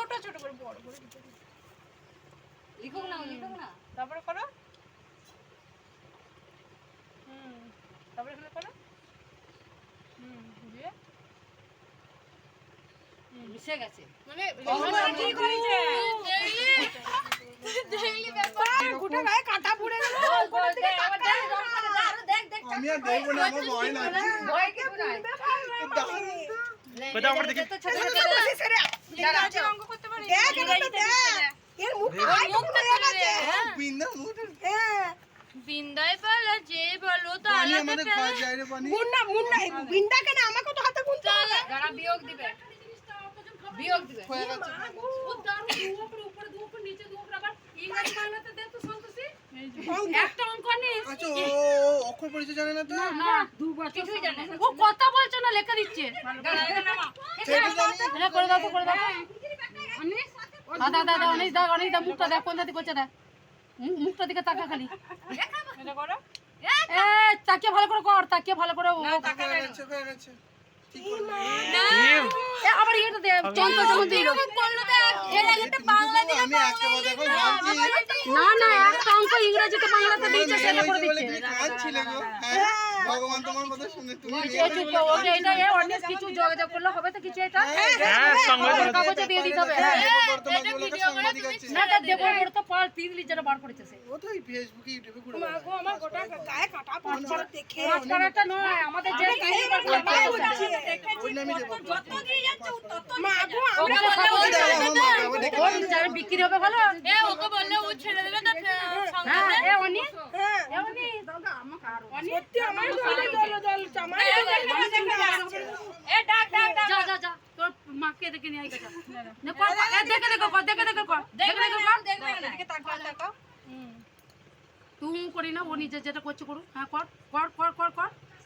ছোট ছোট করে বড় করে লিখো না তারপরে করো তারপরে এখানে করো দিয়ে মিশে গেছে মানে কি করেছে ডেইলি ব্যাপার গোটা গায়ে কাটা পড়ে গেল দেখ আমি আর দেখব না আমার ভয় লাগে ভয় কি নাই বেটা আমার দেখি ছোট ছোট সেরে ইংরেজি অঙ্ক করতে পারি দেখ এর মুখটা হয়ে গেছে বিন্দা মুট হ্যাঁ বিন্দায় পালা যে বলো তো পানি আলাদা আমাদের ঘর যায় রে পানি মুন্না বিন্দা কেন আমাকে তো হাতে গুনতে হবে যারা বিয়োগ দিবে বিয়োগ দিবে হয়ে গেছে ও দারু উপরে উপরে উপরে নিচে উপরে আবার ইংরেজি বাংলাতে দে তো সন্তোষী একটা অঙ্ক নিস আচ্ছা ও অক্ষর পরিচয় জানে না তো না দুবার কিছুই জানে না ও কথা বলছে না লেখা দিচ্ছে সেটা জানি এটা করে দাও অনিস দাদা অনিস দা মুখটা দেখ কোন দিকে করছে দেখ মুখটা দিকে তাকা খালি এটা করো এ তাকিয়ে ভালো করে কর তাকিয়ে ভালো করে হয়ে গেছে ঠিক করে এ আবার এটা দে চন্দ্র যেমন দিল বললো দেখ এর আগে তো বাংলা দিয়ে আমি একটা কথা এখন ভাবছি না একটা অঙ্ক ইংরেজিতে বাংলাতে দিয়েছে সেটা করে দিচ্ছে কাঁদছিলে গো হ্যাঁ ভগবান তোমার কথা শুনে তুমি ওকে এটা এ অনেক কিছু যোগাযোগ করলে হবে তো কিছু এটা কাগজে দিয়ে দিতে হবে তোমার বলে সাংবাদিক আছে না এটা দেবো ওর তো পাল 3 লিটার বার করেছে সে ও তো ফেসবুকে ইউটিউবে ঘুরে মা গো আমার গোটা গায়ে কাটা পড়ছে দেখে মাঝখানেটা নয় আমাদের যে গায়ে কাটা পড়ছে ওই নামই দেবো যত দিয়ে যাচ্ছে তত মা গো ওকে ওর যারা বিক্রি হবে ভালো এ ওকে বললে ও ছেড়ে দেবে তো হ্যাঁ এ অনি হ্যাঁ এ অনি দাদা আমাকে আর সত্যি আমার জলে জল চামার এ ডাক যা তোর মাকে দেখে নিয়ে আইগা যা না কর দেখে কর এদিকে তাকাও তাকাও তুই করি না ও নিজে যেটা করছে করু হ্যাঁ কর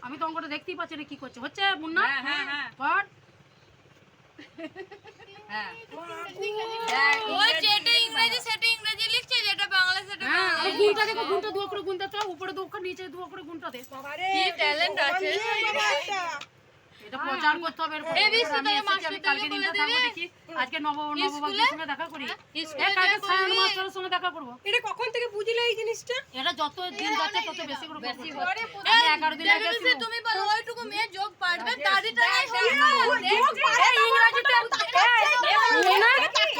আমি তো অঙ্কটা দেখতেই পাচ্ছি না কি করছে হচ্ছে মুন্না হ্যাঁ কর হ্যাঁ ও যেটা ইংরেজি সেটা ইংরেজি লিখছে যেটা বাংলা সেটা হ্যাঁ এই গুণটা দেখো গুণটা দু করে গুণটা তো উপরে দু করে নিচে দু করে গুণটা দে কি ট্যালেন্ট আছে এটা প্রচার করতে হবে এরপর ABC আমি তো এসেছি, আমি মাস্টার কালকে বলে দিনটা দিবে। থাকবো দেখি আজকে নববাগের সঙ্গে দেখা করি স্কুলে কালকে দেখা সায়ন করবি। মাস্টারের সঙ্গে দেখা করবো এটা কখন থেকে বুঝলে এই জিনিসটা এটা যত দিন যাচ্ছে তত বেশি করে বেশি করবো। হচ্ছে। আমি 11 দিন আগে দেখেছি ছিল। তুমি বলো ওইটুকু মেয়ে যোগ পারবে তারিটা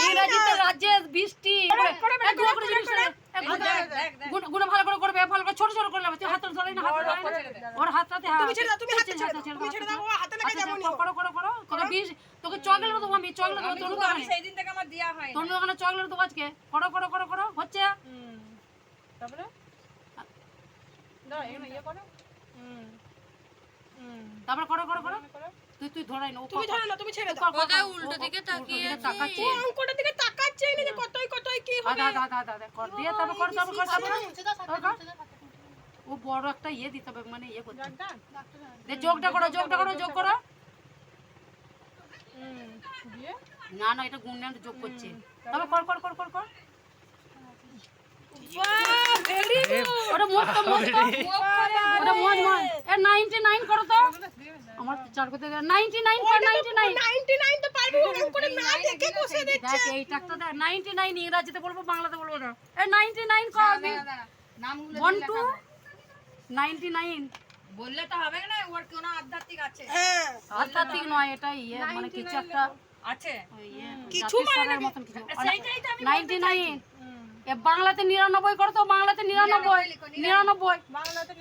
ইংরাজিতে রাজ্যে বৃষ্টি গুণ ভালো করে করবে ভালো করে ছোট ছোট করে নেবে তুই হাত ধরে না ওর হাতটাতে তুমি ছেড়ে দাও তুমি ছেড়ে দাও ও হাতে লেগে যাবো করো তোকে 20 তোকে চকলেট দেবো আমি চকলেট দেবো তোর দোকানে সেই দিন থেকে আমার দেয়া হয় তোর দোকানে চকলেট দেবো আজকে করো হচ্ছে তারপরে দাও এখানে ইয়ে করো তারপর করো তুই ধরাই না তুমি ধরো না তুমি ছেড়ে দাও কোথায় উল্টো দিকে তাকিয়ে আছে তাকাচ্ছি ও অঙ্কটার দিকে তাকাচ্ছে না যে কতই কি হবে আদা কর দিয়ে তারপর কর ও বড় একটা ইয়ে দিতে হবে মানে ইয়ে করতে দে যোগটা করো দিয়ে না এটা গুণ না যোগ করছে তারপর কর বাহ ভেরি গুড ওটা মোট ওটা মোট এ 99 করো তো আমার চার করতে 99 কর 99 99 তো পারবো অঙ্কটা না দেখে কষে দিচ্ছে দেখ এইটা তো দেখ 99 ইংরেজিতে বলবো বাংলাতে বলবো না এ 99 কর নামগুলো 1 2 99 বললে তো হবে না ওর কোন আধ্যাত্মিক আছে হ্যাঁ আধ্যাত্মিক নয় এটা ইয়ে মানে কিছু একটা আছে কিছু মানে না মতন কিছু 99 এ বাংলাতে 99 করো তো বাংলাতে 99 বাংলাতে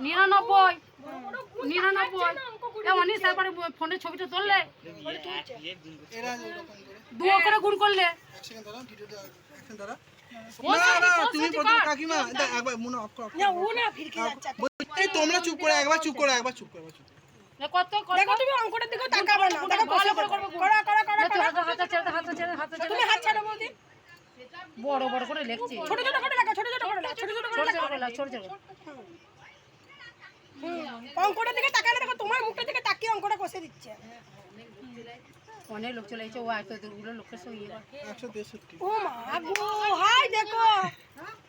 99 অনিস তারপরে ফোনের ছবিটা তুললে এরা এরকম করে দু করে গুণ করলে এক সেকেন্ড দাঁড়াও ভিডিওটা এখন দাঁড়া না তুমি প্রথম কাকিমা একবার মনে অফ করো না ও না ফিরকে যাচ্ছে এই তোমরা চুপ করে একবার চুপ করো কত দেখো তুমি অঙ্কটার দিকে তাকাবে না দেখো ভালো কষে করে করো হাতে তুমি হাত ছাড়ো বৌদি বড় করে লিখছি ছোট করে লেখো ছোট করে লেখো ছোট অঙ্কটা দিকে তাকালে দেখো তোমার মুখটা দিকে তাকিয়ে অঙ্কটা কষে দিচ্ছে। অনেক লোক চলে এসেছে, ও এত দূরগুলো লোকের সব ইয়ে করে। 163 ও মা গো, হাই দেখো,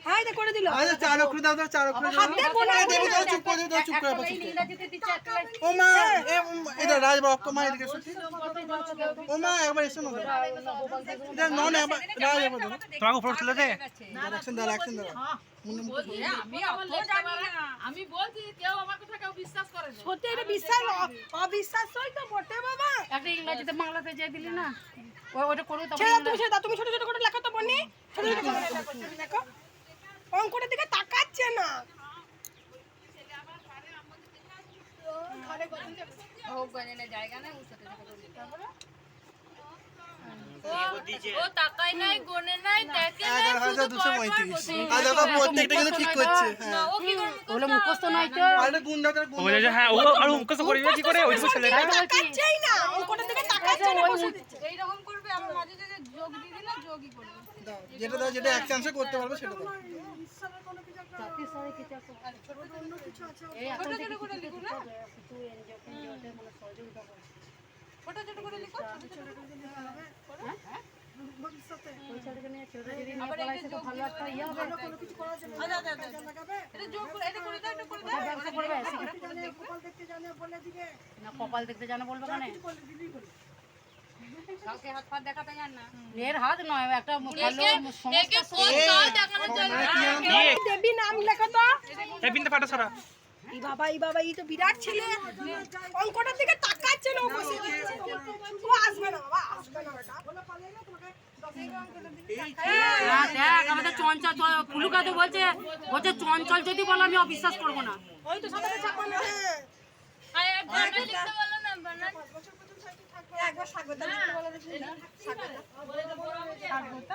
হাই দেখো করে দিল। আচ্ছা 4 অক্ষর দাও, 4 অক্ষর দাও। হাত দিয়ে গোনা এই করে দেবো, দাও। দাও, চুপ করে দাও, চুপ করে দাও, চুপ করে দাও। ইংরাজিতে দিচ্ছে একটা লাইন। ও মা, এটা রাজবাবু মা এদিকে এসো। ও মা একবার এসো না। এটা নন একবার রাজবাবু দাও। তোমাকে প্রশ্ন দে অ্যাকশন দাও, অ্যাকশন দাও। আমি বলছি কেউ আমার কথা কেউ বিশ্বাস করে না। সত্যি এটা বিশ্বাস অবিশ্বাসই তো বটে বাবা। একটা ইংরাজিতে বাংলাতে যে দিলি না, ওটা করো ছেড়ে দাও, তখন তুমি ছেড়ে দাও, তুমি ছোট ছোট করে লেখো তো বনি, ছোট ছোট করে লেখো। অঙ্কটার দিকে তাকাচ্ছে না। ও তাকাই নাই, গোনে নাই, দেখে নাই, 11,235 আর দেখো প্রত্যেকটা কিন্তু ঠিক করছে। হ্যাঁ ও কি করে ওগুলো মুখস্থ নয় তো। আর এটা গুণ দাও, তার গুণ দাও। হ্যাঁ ও আর মুখস্থ করে কি করে ওই ছেলেটা তাকাচ্ছেই না, অঙ্কটার দিকে তাকাচ্ছে না, বসে দিচ্ছে। এইরকম করবে, আমার মাঝে থেকে যোগ দিয়ে দিলে যোগই করবে। দাও, যেটা দাও, যেটা এক চান্সে করতে পারবে সেটা দাও। এই এখন থেকে করে লিখো না, তুই এনজয় করতে মানে সহযোগিতা কর। ছোট ছোট করে লিখো। ওই ছেলেকে নিয়ে ছেলেটা যদি নিয়ে পড়াইছে তো ভালো একটা ইয়ে হবে। এটা যোগ করে, এটা করে দাও, এটা করে দাও। ব্যবসা করবে না, কপাল দেখতে জানে বলবে কেন? কাউকে হাত পা দেখাতে জান না। এর হাত নয়, একটা ভালো একে সংস্থা। কোন দাও দেখানোর জন্য। দেবী নাম লেখো তো। এই বিনতে পাটা সারা এই বাবা, এই বাবা, এই তো বিরাট ছেলে। অঙ্কটার দিকে তাকাচ্ছে না, ও বসে দিচ্ছে। ও আসবে না বাবা, আসবে না বেটা। না, দেখ আমাদের চঞ্চল ফুলুকা তো বলছে চঞ্চল যদি বলো আমি অবিশ্বাস করবো না। ওই তো সামনে ছাপানো, হ্যাঁ। আরে বানান লিখতে বলো না, বানান। একবার স্বাগত লিখতে বলে দেখি না, স্বাগত।